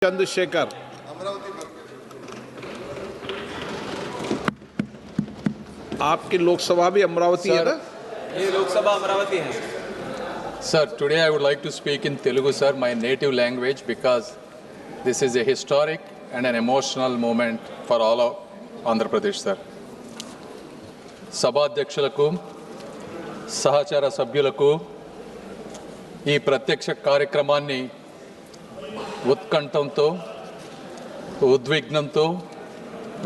चंद्रशेखर आपकी लोकसभा भी अमरावती है ना? ये लोकसभा अमरावती है. Sir, today I would like to speak in Telugu, sir, my native language, because this is a historic and an emotional moment for all of Andhra Pradesh, sir. సభాధ్యక్షులకు సహచర సభ్యులకు ఈ ప్రత్యక్ష కార్యక్రమాన్ని ఉత్కంఠంతో ఉద్విగ్నంతో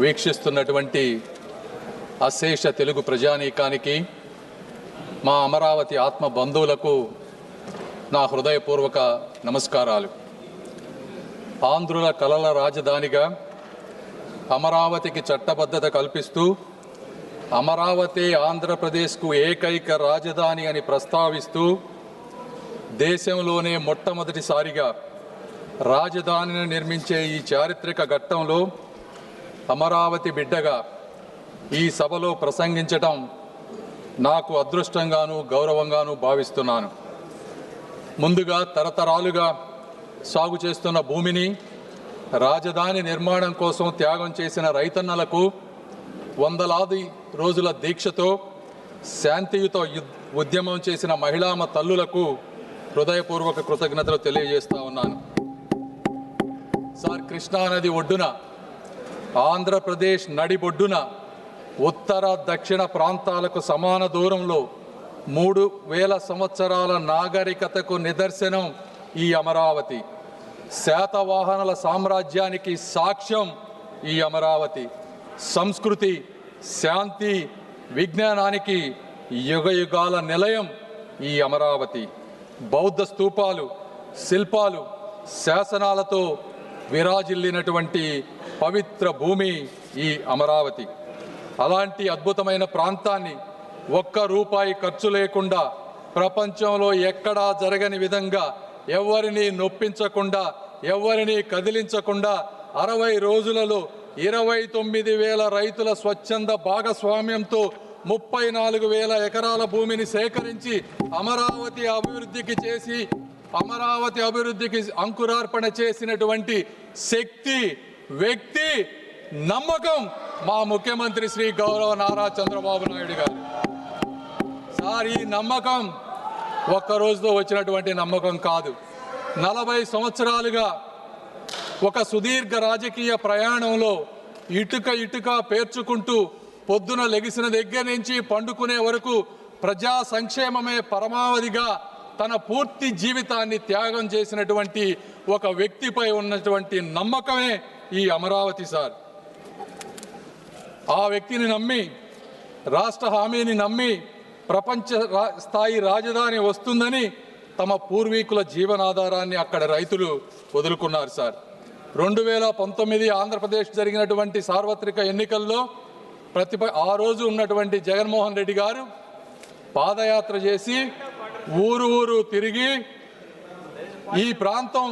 వీక్షిస్తున్నటువంటి అశేష తెలుగు ప్రజానీకానికి మా అమరావతి ఆత్మ బంధువులకు నా హృదయపూర్వక నమస్కారాలు. ఆంధ్రుల కలల రాజధానిగా అమరావతికి చట్టబద్ధత కల్పిస్తూ అమరావతి ఆంధ్రప్రదేశ్కు ఏకైక రాజధాని అని ప్రస్తావిస్తూ దేశంలోనే మొట్టమొదటిసారిగా రాజధానిని నిర్మించే ఈ చారిత్రక ఘట్టంలో అమరావతి బిడ్డగా ఈ సభలో ప్రసంగించటం నాకు అదృష్టంగాను గౌరవంగాను భావిస్తున్నాను. ముందుగా తరతరాలుగా సాగు చేస్తున్న భూమిని రాజధాని నిర్మాణం కోసం త్యాగం చేసిన రైతన్నలకు, వందలాది రోజుల దీక్షతో శాంతియుత ఉద్యమం చేసిన మహిళామ తల్లులకు హృదయపూర్వక కృతజ్ఞతలు తెలియజేస్తా ఉన్నాను. సార్, కృష్ణానది ఒడ్డున ఆంధ్రప్రదేశ్ నడిబొడ్డున ఉత్తర దక్షిణ ప్రాంతాలకు సమాన దూరంలో 3000 సంవత్సరాల నాగరికతకు నిదర్శనం ఈ అమరావతి. శాతవాహనుల సామ్రాజ్యానికి సాక్ష్యం ఈ అమరావతి. సంస్కృతి, శాంతి, విజ్ఞానానికి యుగయుగాల నిలయం ఈ అమరావతి. బౌద్ధ స్తూపాలు, శిల్పాలు, శాసనాలతో విరాజిల్లినటువంటి పవిత్ర భూమి ఈ అమరావతి. అలాంటి అద్భుతమైన ప్రాంతాన్ని ఒక్క రూపాయి ఖర్చు లేకుండా, ప్రపంచంలో ఎక్కడా జరగని విధంగా, ఎవరిని నొప్పించకుండా, ఎవరిని కదిలించకుండా 60 రోజులలో 29,000 రైతుల స్వచ్ఛంద భాగస్వామ్యంతో 34,000 ఎకరాల భూమిని సేకరించి అమరావతి అభివృద్ధికి అంకురార్పణ చేసినటువంటి శక్తి, వ్యక్తి, నమ్మకం మా ముఖ్యమంత్రి శ్రీ గౌరవ నారా చంద్రబాబు నాయుడు గారు. సార్, ఈ నమ్మకం ఒక్క రోజుతో వచ్చినటువంటి నమ్మకం కాదు. 40 సంవత్సరాలుగా ఒక సుదీర్ఘ రాజకీయ ప్రయాణంలో ఇటుక పేర్చుకుంటూ పొద్దున లెగిసిన దగ్గర నుంచి పండుకునే వరకు ప్రజా సంక్షేమమే పరమావధిగా తన పూర్తి జీవితాన్ని త్యాగం చేసినటువంటి ఒక వ్యక్తిపై ఉన్నటువంటి నమ్మకమే ఈ అమరావతి. సార్, ఆ వ్యక్తిని నమ్మి, రాష్ట్ర హామీని నమ్మి ప్రపంచ స్థాయి రాజధాని వస్తుందని తమ పూర్వీకుల జీవనాధారాన్ని అక్కడ రైతులు వదులుకున్నారు. సార్, 2019 ఆంధ్రప్రదేశ్ జరిగినటువంటి సార్వత్రిక ఎన్నికల్లో ఆ రోజు ఉన్నటువంటి జగన్మోహన్ రెడ్డి గారు పాదయాత్ర చేసి ఊరు తిరిగి ఈ ప్రాంతం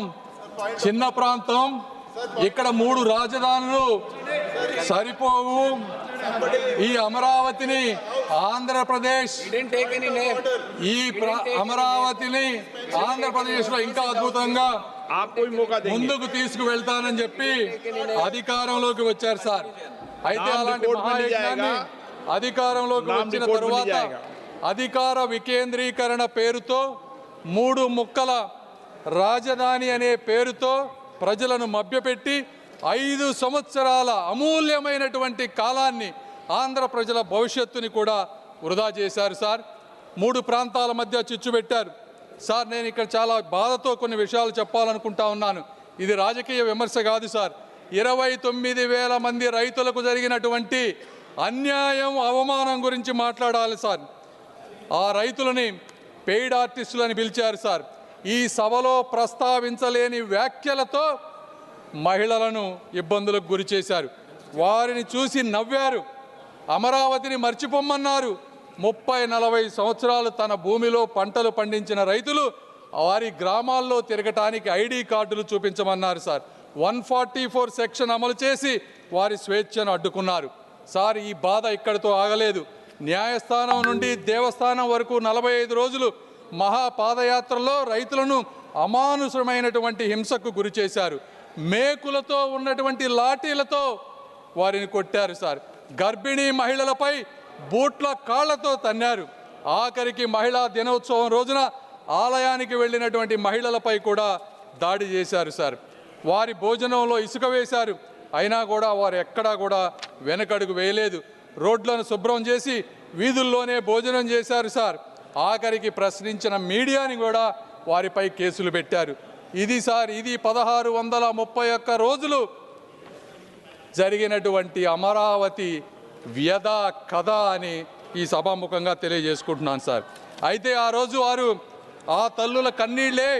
చిన్న ప్రాంతం, ఇక్కడ 3 రాజధానులు సరిపోవు, ఈ అమరావతిని ఆంధ్రప్రదేశ్లో ఇంకా అద్భుతంగా ముందుకు తీసుకువెళ్తానని చెప్పి అధికారంలోకి వచ్చారు. సార్, అయితే అలాంటి మహాయజ్ఞాన్ని అధికారంలోకి వచ్చిన తరువాత అధికార వికేంద్రీకరణ పేరుతో 3 ముక్కల రాజధాని అనే పేరుతో ప్రజలను మభ్యపెట్టి 5 సంవత్సరాల అమూల్యమైనటువంటి కాలాన్ని, ఆంధ్ర ప్రజల భవిష్యత్తుని కూడా వృధా చేశారు. సార్, 3 ప్రాంతాల మధ్య చిచ్చు పెట్టారు. సార్, నేను ఇక్కడ చాలా బాధతో కొన్ని విషయాలు చెప్పాలనుకుంటా ఉన్నాను. ఇది రాజకీయ విమర్శ కాదు సార్. 29,000 మంది రైతులకు జరిగినటువంటి అన్యాయం, అవమానం గురించి మాట్లాడాలి సార్. ఆ రైతులని పెయిడ్ ఆర్టిస్టులని పిలిచారు. సార్, ఈ సభలో ప్రస్తావించలేని వ్యాఖ్యలతో మహిళలను ఇబ్బందులకు గురి చేశారు. వారిని చూసి నవ్వారు. అమరావతిని మర్చిపోమ్మన్నారు. 30-40 సంవత్సరాలు తన భూమిలో పంటలు పండించిన రైతులు వారి గ్రామాల్లో తిరగటానికి ఐడి కార్డులు చూపించమన్నారు. సార్, 144 సెక్షన్ అమలు చేసి వారి స్వేచ్ఛను అడ్డుకున్నారు. సార్, ఈ బాధ ఇక్కడితో ఆగలేదు. న్యాయస్థానం నుండి దేవస్థానం వరకు 45 రోజులు మహాపాదయాత్రలో రైతులను అమానుషమైనటువంటి హింసకు గురి చేశారు. మేకులతో ఉన్నటువంటి లాఠీలతో వారిని కొట్టారు సార్. గర్భిణీ మహిళలపై బూట్ల కాళ్లతో తన్నారు. ఆఖరికి మహిళా దినోత్సవం రోజున ఆలయానికి వెళ్ళినటువంటి మహిళలపై కూడా దాడి చేశారు సార్. వారి భోజనంలో ఇసుక వేశారు. అయినా కూడా వారు ఎక్కడా కూడా వెనకడుగు వేయలేదు. రోడ్లను శుభ్రం చేసి వీధుల్లోనే భోజనం చేశారు సార్. ఆఖరికి ప్రశ్నించిన మీడియాని కూడా వారిపై కేసులు పెట్టారు. ఇది సార్, ఇది 1631 రోజులు జరిగినటువంటి అమరావతి వ్యధ కథ అని ఈ సభాముఖంగా తెలియజేసుకుంటున్నాను సార్. అయితే ఆ రోజు వారు ఆ తల్లుల కన్నీళ్లే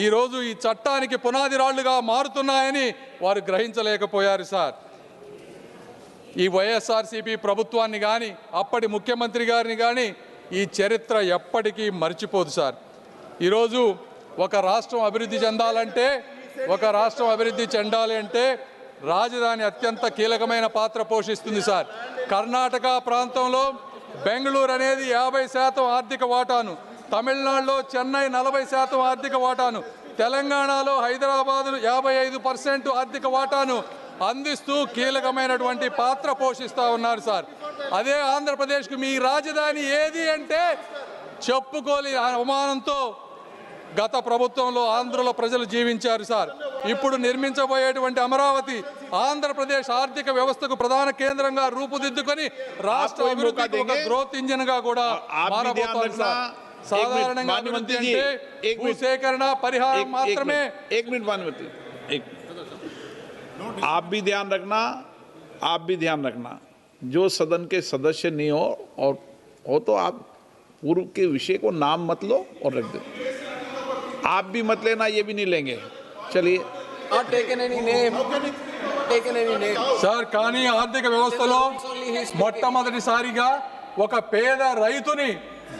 ఈరోజు ఈ చట్టానికి పునాది రాళ్లుగా మారుతున్నాయని వారు గ్రహించలేకపోయారు సార్. ఈ వైఎస్ఆర్సీపీ ప్రభుత్వాన్ని కానీ అప్పటి ముఖ్యమంత్రి గారిని కానీ ఈ చరిత్ర ఎప్పటికీ మర్చిపోదు సార్. ఈరోజు ఒక రాష్ట్రం అభివృద్ధి చెందాలంటే, రాజధాని అత్యంత కీలకమైన పాత్ర పోషిస్తుంది సార్. కర్ణాటక ప్రాంతంలో బెంగళూరు అనేది 50% ఆర్థిక వాటాను, తమిళనాడులో చెన్నై 40% ఆర్థిక వాటాను, తెలంగాణలో హైదరాబాద్ 55% ఆర్థిక వాటాను అందిస్తూ కీలకమైనటువంటి పాత్ర పోషిస్తూ ఉన్నారు సార్. అదే ఆంధ్రప్రదేశ్కు మీ రాజధాని ఏది అంటే చెప్పుకోలేని అవమానంతో గత ప్రభుత్వంలో ఆంధ్రలో ప్రజలు జీవించారు సార్. ఇప్పుడు నిర్మించబోయేటువంటి అమరావతి ఆంధ్రప్రదేశ్ ఆర్థిక వ్యవస్థకు ప్రధాన కేంద్రంగా రూపుదిద్దుకొని రాష్ట్ర అభివృద్ధికి ఒక గ్రోత్ ఇంజిన్ గా కూడా మారబోతోంది సార్. సాధారణంగా అభివృద్ధి అంటే భూసేకరణ పరిహారం మాత్రమే. आप भी ध्यान रखना जो सदन के सदस्य नहीं हो तो आप पूर्व के विषय को नाम मत लो और रख दो. आप भी मत लेना, ये भी नहीं लेंगे. चलिए. సార్, కానీ ఆర్థిక వ్యవస్థలో మొట్టమొదటిసారిగా ఒక పేద రైతుని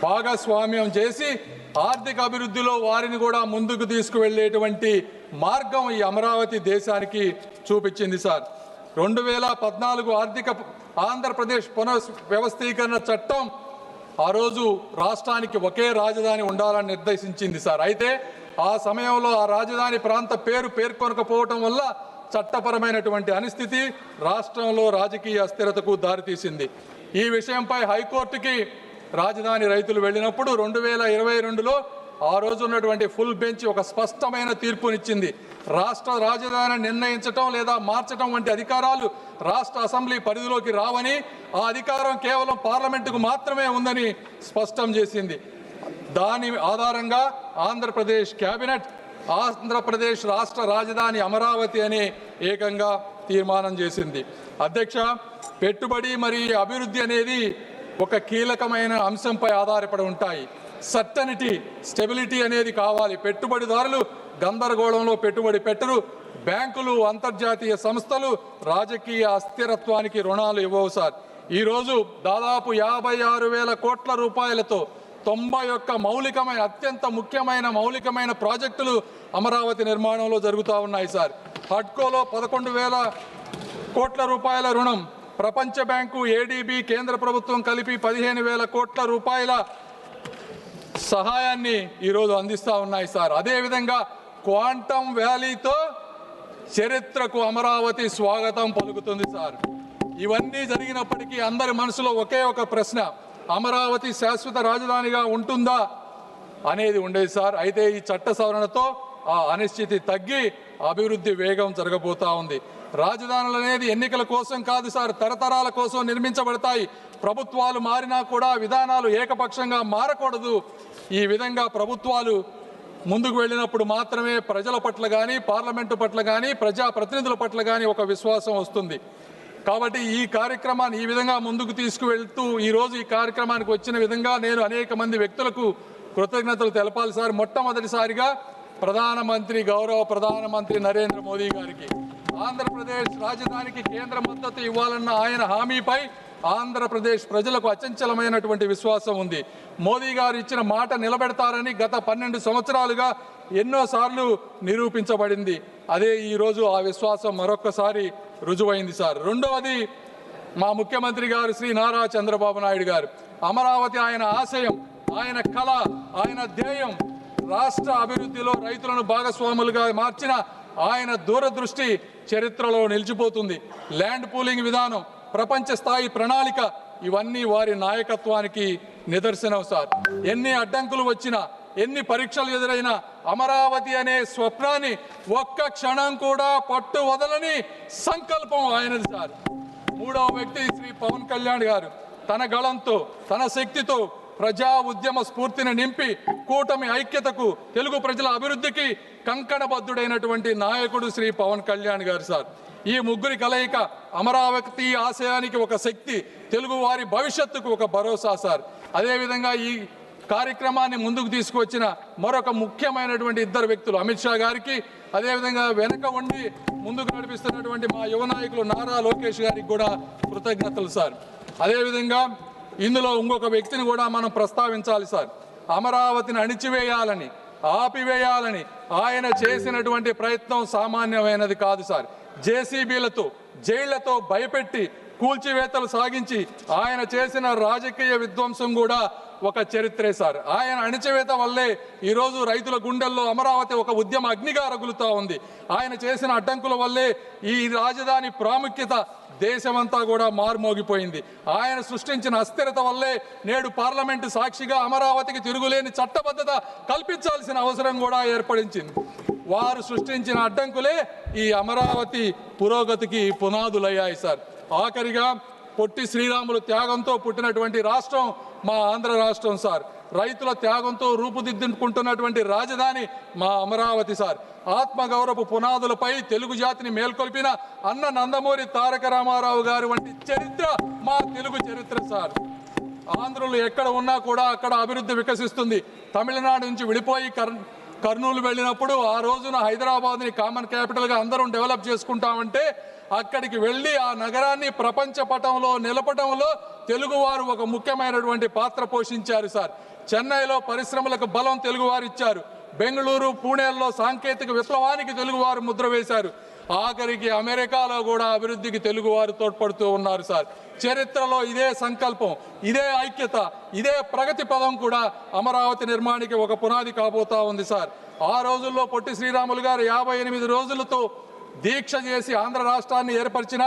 భాగస్వామ్యం చేసి ఆర్థిక అభివృద్ధిలో వారిని కూడా ముందుకు తీసుకువెళ్ళేటువంటి మార్గం ఈ అమరావతి దేశానికి చూపించింది సార్. 2014 ఆంధ్రప్రదేశ్ పునర్వ్యవస్థీకరణ చట్టం ఆ రోజు రాష్ట్రానికి ఒకే రాజధాని ఉండాలని నిర్దేశించింది సార్. అయితే ఆ సమయంలో ఆ రాజధాని ప్రాంత పేరు పేర్కొనకపోవటం వల్ల చట్టపరమైనటువంటి అనిస్థితి రాష్ట్రంలో రాజకీయ అస్థిరతకు దారితీసింది. ఈ విషయంపై హైకోర్టుకి రాజధాని రైతులు వెళ్ళినప్పుడు 2022లో ఆ రోజు ఉన్నటువంటి ఫుల్ బెంచ్ ఒక స్పష్టమైన తీర్పునిచ్చింది. రాష్ట్ర రాజధాని నిర్ణయించటం లేదా మార్చటం వంటి అధికారాలు రాష్ట్ర అసెంబ్లీ పరిధిలోకి రావని, ఆ అధికారం కేవలం పార్లమెంటుకు మాత్రమే ఉందని స్పష్టం చేసింది. దాని ఆధారంగా ఆంధ్రప్రదేశ్ కేబినెట్ ఆంధ్రప్రదేశ్ రాష్ట్ర రాజధాని అమరావతి అని ఏకంగా తీర్మానం చేసింది. అధ్యక్ష, పెట్టుబడి మరియు అభివృద్ధి అనేది ఒక కీలకమైన అంశంపై ఆధారపడి ఉంటాయి. సర్టనిటీ, స్టెబిలిటీ అనేది కావాలి. పెట్టుబడిదారులు గందరగోళంలో పెట్టుబడి పెట్టరు. బ్యాంకులు, అంతర్జాతీయ సంస్థలు రాజకీయ అస్థిరత్వానికి రుణాలు ఇవ్వవు సార్. ఈరోజు దాదాపు 56,000 కోట్ల రూపాయలతో 91 అత్యంత ముఖ్యమైన మౌలికమైన ప్రాజెక్టులు అమరావతి నిర్మాణంలో జరుగుతూ ఉన్నాయి సార్. హడ్కోలో 11,000 కోట్ల రూపాయల రుణం, ప్రపంచ బ్యాంకు, ఏడీబీ, కేంద్ర ప్రభుత్వం కలిపి 15,000 కోట్ల రూపాయల సహాయాన్ని ఈరోజు అందిస్తూ ఉన్నాయి సార్. అదేవిధంగా క్వాంటమ్ వ్యాలీతో చరిత్రకు అమరావతి స్వాగతం పలుకుతుంది సార్. ఇవన్నీ జరిగినప్పటికీ అందరి మనసులో ఒకే ఒక ప్రశ్న, అమరావతి శాశ్వత రాజధానిగా ఉంటుందా అనేది ఉండేది సార్. అయితే ఈ చట్ట సవరణతో ఆ అనిశ్చితి తగ్గి అభివృద్ధి వేగం జరగబోతా ఉంది. రాజధానులు అనేది ఎన్నికల కోసం కాదు సార్, తరతరాల కోసం నిర్మించబడతాయి. ప్రభుత్వాలు మారినా కూడా విధానాలు ఏకపక్షంగా మారకూడదు. ఈ విధంగా ప్రభుత్వాలు ముందుకు వెళ్ళినప్పుడు మాత్రమే ప్రజల పట్ల కానీ, పార్లమెంటు పట్ల కానీ, ప్రజాప్రతినిధుల పట్ల కానీ ఒక విశ్వాసం వస్తుంది. కాబట్టి ఈ కార్యక్రమాన్ని ఈ విధంగా ముందుకు తీసుకువెళ్తూ ఈరోజు ఈ కార్యక్రమానికి వచ్చిన విధంగా నేను అనేక మంది వ్యక్తులకు కృతజ్ఞతలు తెలపాలి సార్. మొట్టమొదటిసారిగా గౌరవ ప్రధానమంత్రి నరేంద్ర మోదీ గారికి ఆంధ్రప్రదేశ్ రాజధానికి కేంద్ర మద్దతు ఇవ్వాలన్న ఆయన హామీపై ఆంధ్రప్రదేశ్ ప్రజలకు అచంచలమైనటువంటి విశ్వాసం ఉంది. మోదీ గారు ఇచ్చిన మాట నిలబెడతారని గత 12 సంవత్సరాలుగా ఎన్నోసార్లు నిరూపించబడింది. అదే ఈరోజు ఆ విశ్వాసం మరొక్కసారి రుజువైంది సార్. రెండవది, మా ముఖ్యమంత్రి గారు శ్రీ నారా చంద్రబాబు నాయుడు గారు అమరావతి ఆయన ఆశయం, ఆయన కళ, ఆయన ధ్యేయం. రాష్ట్ర అభివృద్ధిలో రైతులను భాగస్వాములుగా మార్చిన ఆయన దూరదృష్టి చరిత్రలో నిలిచిపోతుంది. ల్యాండ్ పూలింగ్ విధానం, ప్రపంచ స్థాయి ప్రణాళిక, ఇవన్నీ వారి నాయకత్వానికి నిదర్శనం సార్. ఎన్ని అడ్డంకులు వచ్చినా, ఎన్ని పరీక్షలు ఎదురైనా అమరావతి అనే స్వప్నాన్ని ఒక్క క్షణం కూడా పట్టు వదలని సంకల్పం ఆయనది సార్. మూడవ వ్యక్తి శ్రీ పవన్ కళ్యాణ్ గారు తన గళంతో, తన శక్తితో ప్రజా ఉద్యమ స్ఫూర్తిని నింపి కూటమి ఐక్యతకు, తెలుగు ప్రజల అభివృద్ధికి కంకణబద్ధుడైనటువంటి నాయకుడు శ్రీ పవన్ కళ్యాణ్ గారు సార్. ఈ ముగ్గురి కలయిక అమరావతి ఆశయానికి ఒక శక్తి, తెలుగు వారి భవిష్యత్తుకు ఒక భరోసా సార్. అదేవిధంగా ఈ కార్యక్రమాన్ని ముందుకు తీసుకువచ్చిన మరొక ముఖ్యమైనటువంటి ఇద్దరు వ్యక్తులు అమిత్ షా గారికి, అదేవిధంగా వెనక ఉండి ముందుకు నడిపిస్తున్నటువంటి మా యువ నాయకులు నారా లోకేష్ గారికి కూడా కృతజ్ఞతలు సార్. అదేవిధంగా ఇందులో ఇంకొక వ్యక్తిని కూడా మనం ప్రస్తావించాలి సార్. అమరావతిని అణిచివేయాలని, ఆపివేయాలని ఆయన చేసినటువంటి ప్రయత్నం సామాన్యమైనది కాదు సార్. జేసీబీలతో, జైళ్లతో భయపెట్టి కూల్చివేతలు సాగించి ఆయన చేసిన రాజకీయ విధ్వంసం కూడా ఒక చరిత్రే సార్. ఆయన అణిచివేత వల్లే ఈరోజు రైతుల గుండెల్లో అమరావతి ఒక ఉద్యమ అగ్నిగా రగులుతా ఉంది. ఆయన చేసిన అడ్డంకుల వల్లే ఈ రాజధాని ప్రాముఖ్యత దేశమంతా కూడా మారుమోగిపోయింది. ఆయన సృష్టించిన అస్థిరత వల్లే నేడు పార్లమెంటు సాక్షిగా అమరావతికి తిరుగులేని చట్టబద్ధత కల్పించాల్సిన అవసరం కూడా ఏర్పడించింది. వారు సృష్టించిన అడ్డంకులే ఈ అమరావతి పురోగతికి పునాదులయ్యాయి సార్. ఆఖరిగా పొట్టి శ్రీరాములు త్యాగంతో పుట్టినటువంటి రాష్ట్రం మా ఆంధ్ర రాష్ట్రం సార్. రైతుల త్యాగంతో రూపుదిద్దుకుంటున్నటువంటి రాజధాని మా అమరావతి సార్. ఆత్మగౌరవ పునాదులపై తెలుగు జాతిని మేల్కొల్పిన అన్న నందమూరి తారక రామారావు గారు వంటి చరిత్ర మా తెలుగు చరిత్ర సార్. ఆంధ్రులు ఎక్కడ ఉన్నా కూడా అక్కడ అభివృద్ధి వికసిస్తుంది. తమిళనాడు నుంచి విడిపోయి కర్నూలు వెళ్ళినప్పుడు ఆ రోజున హైదరాబాద్ని కామన్ క్యాపిటల్గా అందరం డెవలప్ చేసుకుంటామంటే అక్కడికి వెళ్ళి ఆ నగరాన్ని ప్రపంచ పటంలో నిలపడంలో తెలుగువారు ఒక ముఖ్యమైనటువంటి పాత్ర పోషించారు సార్. చెన్నైలో పరిశ్రమలకు బలం తెలుగువారు ఇచ్చారు. బెంగళూరు, పూణేల్లో సాంకేతిక విప్లవానికి తెలుగువారు ముద్ర వేశారు. ఆఖరికి అమెరికాలో కూడా అభివృద్ధికి తెలుగువారు తోడ్పడుతూ ఉన్నారు సార్. చరిత్రలో ఇదే సంకల్పం, ఇదే ఐక్యత, ఇదే ప్రగతి పదం కూడా అమరావతి నిర్మాణానికి ఒక పునాది కాబోతా ఉంది సార్. ఆ రోజుల్లో పొట్టి శ్రీరాములు గారు 58 రోజులతో దీక్ష చేసి ఆంధ్ర రాష్ట్రాన్ని ఏర్పరిచిన,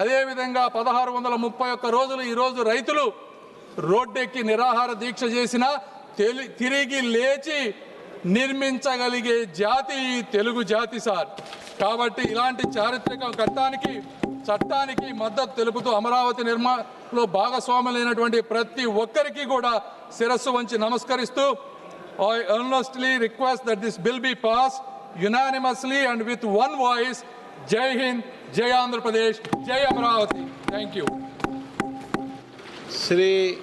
అదేవిధంగా 1631 రోజులు ఈరోజు రైతులు రోడ్డెక్కి నిరాహార దీక్ష చేసిన తిరిగి లేచి నిర్మించగలిగే జాతి తెలుగు జాతి సార్. కాబట్టి ఇలాంటి చారిత్రక ఘట్టానికి, చట్టానికి మద్దతు తెలుపుతూ అమరావతి నిర్మాణంలో భాగస్వాములైనటువంటి ప్రతి ఒక్కరికి కూడా శిరస్సు వంచి నమస్కరిస్తూ I earnestly request that this bill be passed unanimously and with one voice. Jai Hind, Jai Andhra Pradesh, Jai Amaravati. Thank you. Shri